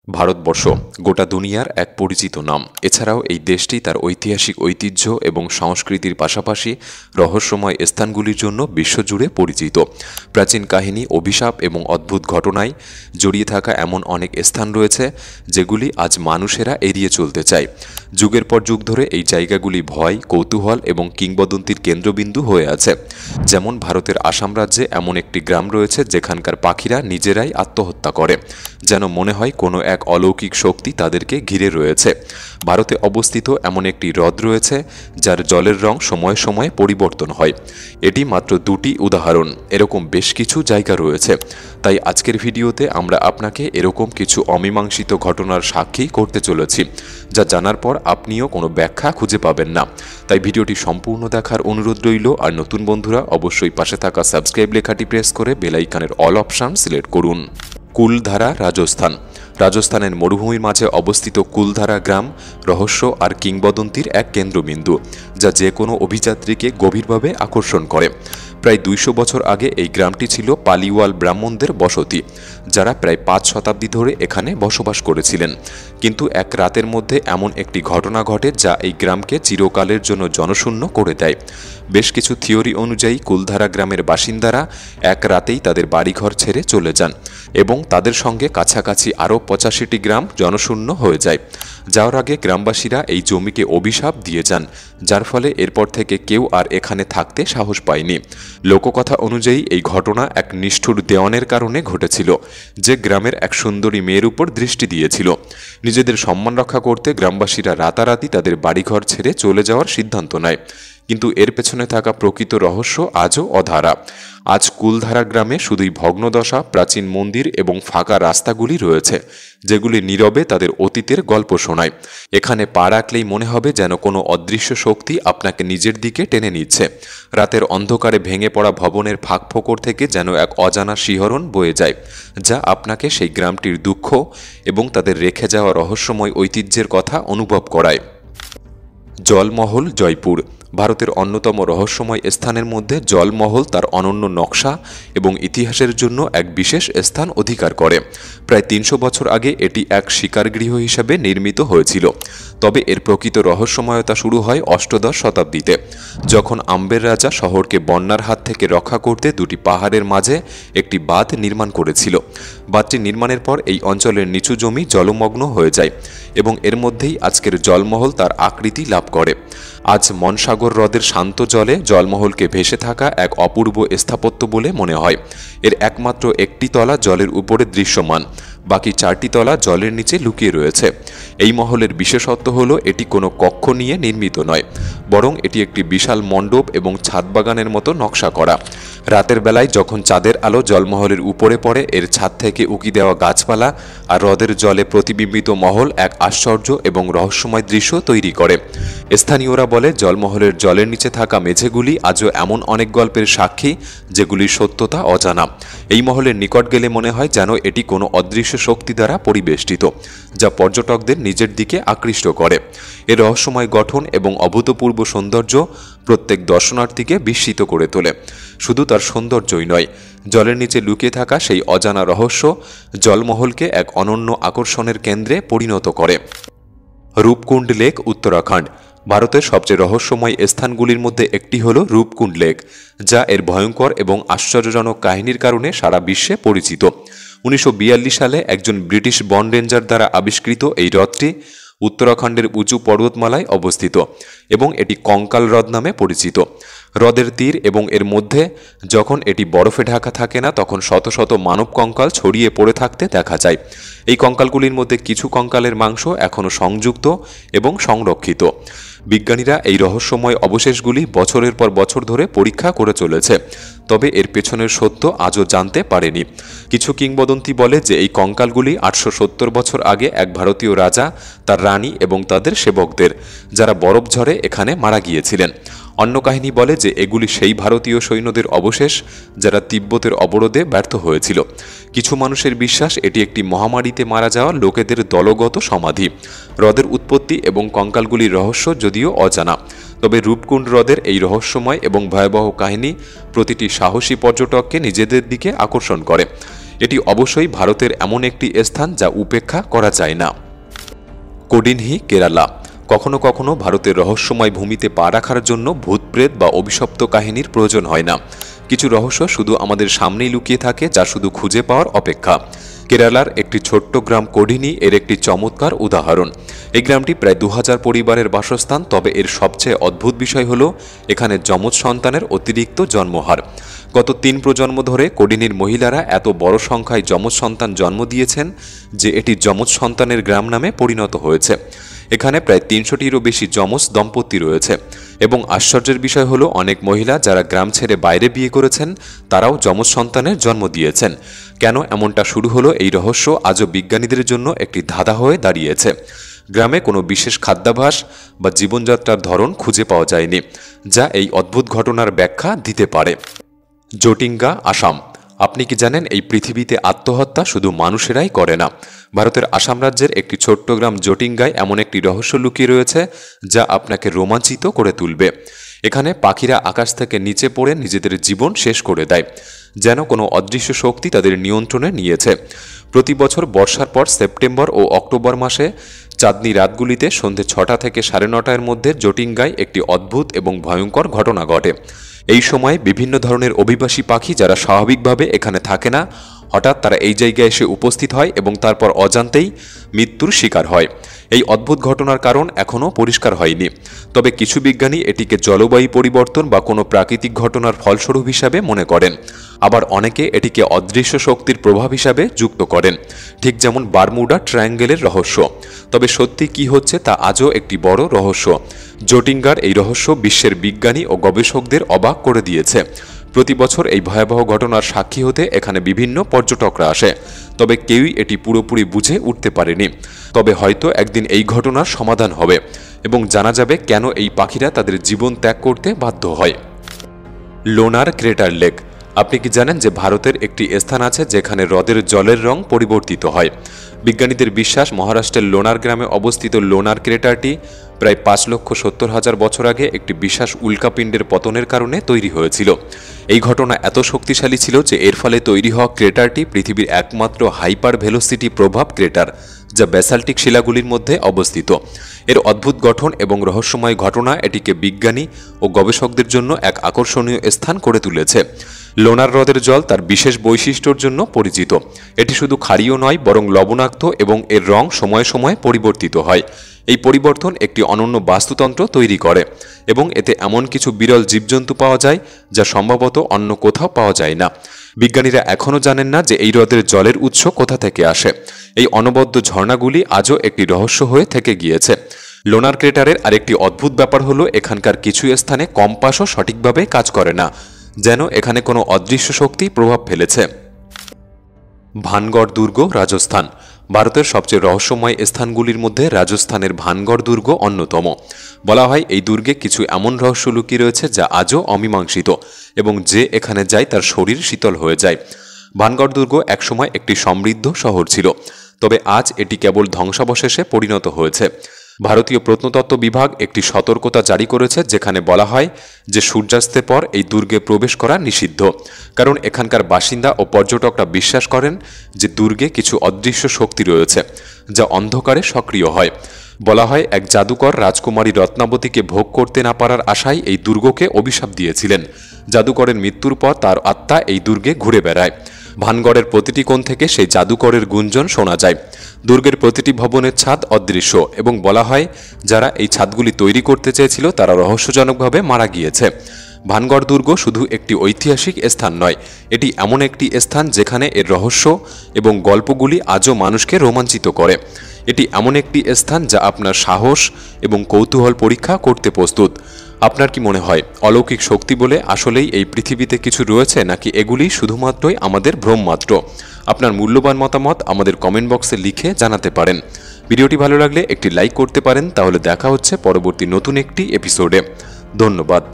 ভারতবর্ষ গোটা দুনিয়ার এক পরিচিত নাম। এছাড়াও এই দেশটি তার ঐতিহাসিক ঐতিহ্য এবং সংস্কৃতির পাশাপাশি রহস্যময় স্থানগুলির জন্য বিশ্বজুড়ে পরিচিত। প্রাচীন কাহিনী, অভিশাপ এবং অদ্ভুত ঘটনায় জড়িয়ে থাকা এমন অনেক স্থান রয়েছে যেগুলি আজ মানুষেরা এড়িয়ে চলতে চায়। যুগের পর যুগ ধরে এই জায়গাগুলি ভয়, কৌতূহল এবং কিংবদন্তির কেন্দ্রবিন্দু হয়ে আছে। যেমন ভারতের আসাম রাজ্যে এমন একটি গ্রাম রয়েছে যেখানকার পাখিরা নিজেরাই আত্মহত্যা করে, যেন মনে হয় কোনো এক অলৌকিক শক্তি তাদেরকে ঘিরে রয়েছে। ভারতে অবস্থিত এমন একটি হ্রদ রয়েছে যার জলের রং সময়ে সময়ে পরিবর্তন হয়। এটি মাত্র দুটি উদাহরণ, এরকম বেশ কিছু জায়গা রয়েছে। তাই আজকের ভিডিওতে আমরা আপনাকে এরকম কিছু অমীমাংসিত ঘটনার সাক্ষী করতে চলেছি, যা জানার পর আপনিও কোনো ব্যাখ্যা খুঁজে পাবেন না। তাই ভিডিওটি সম্পূর্ণ দেখার অনুরোধ রইল। আর নতুন বন্ধুরা অবশ্যই পাশে থাকা সাবস্ক্রাইব লেখাটি প্রেস করে বেল আইকনের অল অপশন সিলেক্ট করুন। কুলধারা, রাজস্থান। রাজস্থানের মরুভূমির মাঝে অবস্থিত কুলধারা গ্রাম রহস্য আর কিংবদন্তির এক কেন্দ্রবিন্দু, যা যে কোনো অভিযাত্রীকে গভীরভাবে আকর্ষণ করে। প্রায় ২০০ বছর আগে এই গ্রামটি ছিল পালিওয়াল ব্রাহ্মণদের বসতি, যারা প্রায় ৫ শতাব্দী ধরে এখানে বসবাস করেছিলেন। কিন্তু এক রাতের মধ্যে এমন একটি ঘটনা ঘটে যা এই গ্রামকে চিরকালের জন্য জনশূন্য করে দেয়। বেশ কিছু থিওরি অনুযায়ী কুলধারা গ্রামের বাসিন্দারা এক রাতেই তাদের বাড়িঘর ছেড়ে চলে যান এবং তাদের সঙ্গে কাছাকাছি আরও ৮৫টি গ্রাম জনশূন্য হয়ে যায়। যাওয়ার আগে গ্রামবাসীরা এই জমিকে অভিশাপ দিয়ে যান, যার ফলে এরপর থেকে কেউ আর এখানে থাকতে সাহস পায়নি। লোককথা অনুযায়ী এই ঘটনা এক নিষ্ঠুর দেওয়ানের কারণে ঘটেছিল, যে গ্রামের এক সুন্দরী মেয়ের উপর দৃষ্টি দিয়েছিল। নিজেদের সম্মান রক্ষা করতে গ্রামবাসীরা রাতারাতি তাদের বাড়িঘর ছেড়ে চলে যাওয়ার সিদ্ধান্ত নেয়। কিন্তু এর পেছনে থাকা প্রকৃত রহস্য আজও অধারা। আজ কুলধারা গ্রামে শুধুই ভগ্নদশা, প্রাচীন মন্দির এবং ফাঁকা রাস্তাগুলি রয়েছে, যেগুলি নীরবে তাদের অতীতের গল্প শোনায়। এখানে পা রাখলেই মনে হবে যেন কোনো অদৃশ্য শক্তি আপনাকে নিজের দিকে টেনে নিচ্ছে। রাতের অন্ধকারে ভেঙে পড়া ভবনের ফাঁকফোকর থেকে যেন এক অজানা শিহরণ বয়ে যায়, যা আপনাকে সেই গ্রামটির দুঃখ এবং তাদের রেখে যাওয়া রহস্যময় ঐতিহ্যের কথা অনুভব করায়। জলমহল, জয়পুর। ভারতের অন্যতম রহস্যময় স্থানের মধ্যে জলমহল তার অনন্য নকশা এবং ইতিহাসের জন্য এক বিশেষ স্থান অধিকার করে। প্রায় ৩০০ বছর আগে এটি এক শিকারগৃহ হিসেবে নির্মিত হয়েছিল, তবে এর প্রকৃত রহস্যময়তা শুরু হয় অষ্টদশ শতাব্দীতে, যখন আম্বের রাজা শহরকে বন্যার হাত থেকে রক্ষা করতে দুটি পাহাড়ের মাঝে একটি বাঁধ নির্মাণ করেছিল। বাঁধটি নির্মাণের পর এই অঞ্চলের নিচু জমি জলমগ্ন হয়ে যায় এবং এর মধ্যেই আজকের জলমহল তার আকৃতি লাভ করে। আজ মনসাগর হ্রদের শান্ত জলে জলমহলকে ভেসে থাকা এক অপূর্ব স্থাপত্য বলে মনে হয়। এর একমাত্র একটি তলা জলের উপরে দৃশ্যমান, বাকি ৪টি তলা জলের নিচে লুকিয়ে রয়েছে। এই মহলের বিশেষত্ব হল এটি কোনো কক্ষ নিয়ে নির্মিত নয়, বরং এটি একটি বিশাল মণ্ডপ এবং ছাদ বাগানের মতো নকশা করা। রাতের বেলায় যখন চাঁদের আলো জলমহলের উপরে পড়ে, এর ছাদ থেকে উকি দেওয়া গাছপালা আর হ্রদের জলে প্রতিবিম্বিত মহল এক আশ্চর্য এবং রহস্যময় দৃশ্য তৈরি করে। স্থানীয়রা বলে জলমহলের জলের নিচে থাকা মেঝেগুলি আজও এমন অনেক গল্পের সাক্ষী যেগুলির সত্যতা অজানা। এই মহলের নিকট গেলে মনে হয় যেন এটি কোনো অদৃশ্য শক্তি দ্বারা পরিবেষ্টিত, যা পর্যটকদের নিজের দিকে আকৃষ্ট করে। এর রহস্যময় গঠন এবং অভূতপূর্ব সৌন্দর্য প্রত্যেক দর্শনার্থীকে বিস্মিত করে তোলে। শুধু তার সৌন্দর্যই নয়, জলের নিচে লুকিয়ে থাকা সেই অজানা রহস্য জলমহলকে এক অনন্য আকর্ষণের কেন্দ্রে পরিণত করে। রূপকুণ্ড লেক, উত্তরাখণ্ড। ভারতের সবচেয়ে রহস্যময় স্থানগুলির মধ্যে একটি হল রূপকুণ্ড লেক, যা এর ভয়ঙ্কর এবং আশ্চর্যজনক কাহিনীর কারণে সারা বিশ্বে পরিচিত। ১৯৪২ সালে একজন ব্রিটিশ বন রেঞ্জার দ্বারা আবিষ্কৃত এই হ্রদটি উত্তরাখণ্ডের উঁচু পর্বতমালায় অবস্থিত এবং এটি কঙ্কাল হ্রদ নামে পরিচিত। হ্রদের তীর এবং এর মধ্যে যখন এটি বরফে ঢাকা থাকে না, তখন শত শত মানব কঙ্কাল ছড়িয়ে পড়ে থাকতে দেখা যায়। এই কঙ্কালগুলির মধ্যে কিছু কঙ্কালের মাংস এখনও সংযুক্ত এবং সংরক্ষিত। বিজ্ঞানীরা এই রহস্যময় অবশেষগুলি বছরের পর বছর ধরে পরীক্ষা করে চলেছে, তবে এর পেছনের সত্য আজও জানতে পারেনি। কিছু কিংবদন্তি বলে যে এই কঙ্কালগুলি ৮৭০ বছর আগে এক ভারতীয় রাজা, তার রানী এবং তাদের সেবকদের, যারা বরফ ঝড়ে এখানে মারা গিয়েছিলেন। অন্য কাহিনী বলে যে এগুলি সেই ভারতীয় সৈন্যদের অবশেষ যারা তিব্বতের অবরোধে ব্যর্থ হয়েছিল। কিছু মানুষের বিশ্বাস এটি একটি মহামারীতে মারা যাওয়া লোকেদের দলগত সমাধি। হ্রদের উৎপত্তি এবং কঙ্কালগুলির রহস্য যদিও অজানা, তবে রূপকুণ্ড হ্রদের এই রহস্যময় এবং ভয়াবহ কাহিনী প্রতিটি সাহসী পর্যটককে নিজেদের দিকে আকর্ষণ করে। এটি অবশ্যই ভারতের এমন একটি স্থান যা উপেক্ষা করা যায় না। কোডিনহি, কেরালা। কখনো কখনো ভারতের রহস্যময় ভূমিতে পা রাখার জন্য ভূতপ্রেত বা অভিশপ্ত কাহিনীর প্রয়োজন হয় না। কিছু রহস্য শুধু আমাদের সামনেই লুকিয়ে থাকে, যা শুধু খুঁজে পাওয়ার অপেক্ষা। কেরালার একটি ছোট্ট গ্রাম কোডিনি এর একটি চমৎকার উদাহরণ। এই গ্রামটি প্রায় 2000 পরিবারের বাসস্থান, তবে এর সবচেয়ে অদ্ভুত বিষয় হল এখানে যমজ সন্তানের অতিরিক্ত জন্মহার। গত 3 প্রজন্ম ধরে কোডিনির মহিলারা এত বড় সংখ্যায় যমজ সন্তান জন্ম দিয়েছেন যে এটি যমজ সন্তানের গ্রাম নামে পরিণত হয়েছে। এখানে প্রায় 300টিরও বেশি যমজ দম্পতি রয়েছে এবং আশ্চর্যের বিষয় হলো অনেক মহিলা যারা গ্রাম ছেড়ে বাইরে বিয়ে করেছেন তারাও যমজ সন্তানের জন্ম দিয়েছেন। কেন এমনটা শুরু হলো, এই রহস্য আজও বিজ্ঞানীদের জন্য একটি ধাঁধা হয়ে দাঁড়িয়েছে। গ্রামে কোনো বিশেষ খাদ্যাভ্যাস বা জীবনযাত্রার ধরন খুঁজে পাওয়া যায়নি যা এই অদ্ভুত ঘটনার ব্যাখ্যা দিতে পারে। জটিঙ্গা, আসাম। আপনি কি জানেন এই পৃথিবীতে আত্মহত্যা শুধু মানুষেরাই করে না? ভারতের আসাম রাজ্যের একটি ছোট্ট গ্রাম জটিঙ্গায় এমন একটি রহস্য লুকিয়ে রয়েছে যা আপনাকে রোমাঞ্চিত করে তুলবে। এখানে পাখিরা আকাশ থেকে নিচে পড়ে নিজেদের জীবন শেষ করে দেয়, যেন কোনো অদৃশ্য শক্তি তাদের নিয়ন্ত্রণে নিয়েছে। প্রতি বছর বর্ষার পর সেপ্টেম্বর ও অক্টোবর মাসে চাঁদনি রাতগুলিতে সন্ধে 6টা থেকে 9:30-এর মধ্যে জটিঙ্গায় একটি অদ্ভুত এবং ভয়ঙ্কর ঘটনা ঘটে। এই সময় বিভিন্ন ধরনের অভিবাসী পাখি যারা স্বাভাবিকভাবে এখানে থাকে না, হঠাৎ তারা এই জায়গায় এসে উপস্থিত হয় এবং তারপর অজান্তেই মৃত্যুর শিকার হয়। এই অদ্ভুত ঘটনার কারণ এখনও পরিষ্কার হয়নি, তবে কিছু বিজ্ঞানী এটিকে জলবায়ু পরিবর্তন বা কোনো প্রাকৃতিক ঘটনার ফলস্বরূপ হিসাবে মনে করেন। আবার অনেকে এটিকে অদৃশ্য শক্তির প্রভাব হিসাবে যুক্ত করেন, ঠিক যেমন বারমুডা ট্রায়াঙ্গেলের রহস্য। তবে সত্যি কি হচ্ছে তা আজও একটি বড় রহস্য। জটিঙ্গার এই রহস্য বিশ্বের বিজ্ঞানী ও গবেষকদের অবাক করে দিয়েছে। প্রতি বছর এই ভয়াবহ ঘটনার সাক্ষী হতে এখানে বিভিন্ন পর্যটকরা আসে, তবে কেউই এটি পুরোপুরি বুঝে উঠতে পারেনি। তবে হয়তো একদিন এই ঘটনার সমাধান হবে এবং জানা যাবে কেন এই পাখিরা তাদের জীবন ত্যাগ করতে বাধ্য হয়। লোনার ক্রেটার লেক। আপনি কি জানেন যে ভারতের একটি স্থান আছে যেখানে হ্রদের জলের রং পরিবর্তিত হয়? বিজ্ঞানীদের বিশ্বাস মহারাষ্ট্রের লোনার গ্রামে অবস্থিত লোনার ক্রেটারটি প্রায় 5,70,000 বছর আগে একটি বিশাল উল্কাপিণ্ডের পতনের কারণে তৈরি হয়েছিল। এই ঘটনা এত শক্তিশালী ছিল যে এর ফলে তৈরি হওয়া ক্রেটারটি পৃথিবীর একমাত্র হাইপার ভেলোসিটি প্রভাব ক্রেটার, যা ব্যাসাল্টিক শিলাগুলির মধ্যে অবস্থিত। এর অদ্ভুত গঠন এবং রহস্যময় ঘটনা এটিকে বিজ্ঞানী ও গবেষকদের জন্য এক আকর্ষণীয় স্থান করে তুলেছে। লোনার হ্রদের জল তার বিশেষ বৈশিষ্ট্যের জন্য পরিচিত। এটি শুধু ক্ষারীয় নয় বরং লবণাক্ত এবং এর রং সময়ে সময়ে পরিবর্তিত হয়। এই পরিবর্তন একটি অনন্য বাস্তুতন্ত্র তৈরি করে এবং এতে এমন কিছু বিরল জীবজন্তু পাওয়া যায় যা সম্ভবত অন্য কোথাও পাওয়া যায় না। বিজ্ঞানীরা এখনও জানেন না যে এই হ্রদের জলের উৎস কোথা থেকে আসে। এই অনবদ্য ঝর্ণাগুলি আজও একটি রহস্য হয়ে থেকে গিয়েছে। লোনার ক্রেটারের আরেকটি অদ্ভুত ব্যাপার হলো এখানকার কিছু স্থানে কম্পাসও সঠিকভাবে কাজ করে না, যেন এখানে কোনো অদৃশ্য শক্তি প্রভাব ফেলেছে। ভানগড় দুর্গ, রাজস্থান। ভারতের সবচেয়ে রহস্যময় স্থানগুলির মধ্যে রাজস্থানের ভানগড় দুর্গ অন্যতম। বলা হয় এই দুর্গে কিছু এমন রহস্য লুকিয়ে রয়েছে যা আজও অমীমাংসিত এবং যে এখানে যায় তার শরীর শীতল হয়ে যায়। ভানগড় দুর্গ একসময় একটি সমৃদ্ধ শহর ছিল, তবে আজ এটি কেবল ধ্বংসাবশেষে পরিণত হয়েছে। ভারতীয় প্রত্নতত্ত্ব বিভাগ একটি সতর্কতা জারি করেছে যেখানে বলা হয় যে সূর্যাস্তের পর এই দুর্গে প্রবেশ করা নিষিদ্ধ, কারণ এখানকার বাসিন্দা ও পর্যটকরা বিশ্বাস করেন যে দুর্গে কিছু অদৃশ্য শক্তি রয়েছে যা অন্ধকারে সক্রিয় হয়। বলা হয় এক জাদুকর রাজকুমারী রত্নাবতীকে ভোগ করতে না পারার আশায় এই দুর্গকে অভিশাপ দিয়েছিলেন। জাদুকরের মৃত্যুর পর তার আত্মা এই দুর্গে ঘুরে বেড়ায়। ভানগড়ের প্রতিটি কোণ থেকে সেই জাদুকরের গুঞ্জন শোনা যায়। দুর্গের প্রতিটি ভবনের ছাদ অদৃশ্য এবং বলা হয় যারা এই ছাদগুলি তৈরি করতে চেয়েছিল তারা রহস্যজনকভাবে মারা গিয়েছে। ভানগড় দুর্গ শুধু একটি ঐতিহাসিক স্থান নয়, এটি এমন একটি স্থান যেখানে এর রহস্য এবং গল্পগুলি আজও মানুষকে রোমাঞ্চিত করে। এটি এমন একটি স্থান যা আপনার সাহস এবং কৌতূহল পরীক্ষা করতে প্রস্তুত। আপনার কি মনে হয় অলৌকিক শক্তি বলে আসলেই এই পৃথিবীতে কিছু রয়েছে, নাকি এগুলি শুধুমাত্রই আমাদের ভ্রম মাত্র? আপনার মূল্যবান মতামত আমাদের কমেন্ট বক্সে লিখে জানাতে পারেন। ভিডিওটি ভালো লাগলে একটি লাইক করতে পারেন। তাহলে দেখা হচ্ছে পরবর্তী নতুন একটি এপিসোডে। ধন্যবাদ।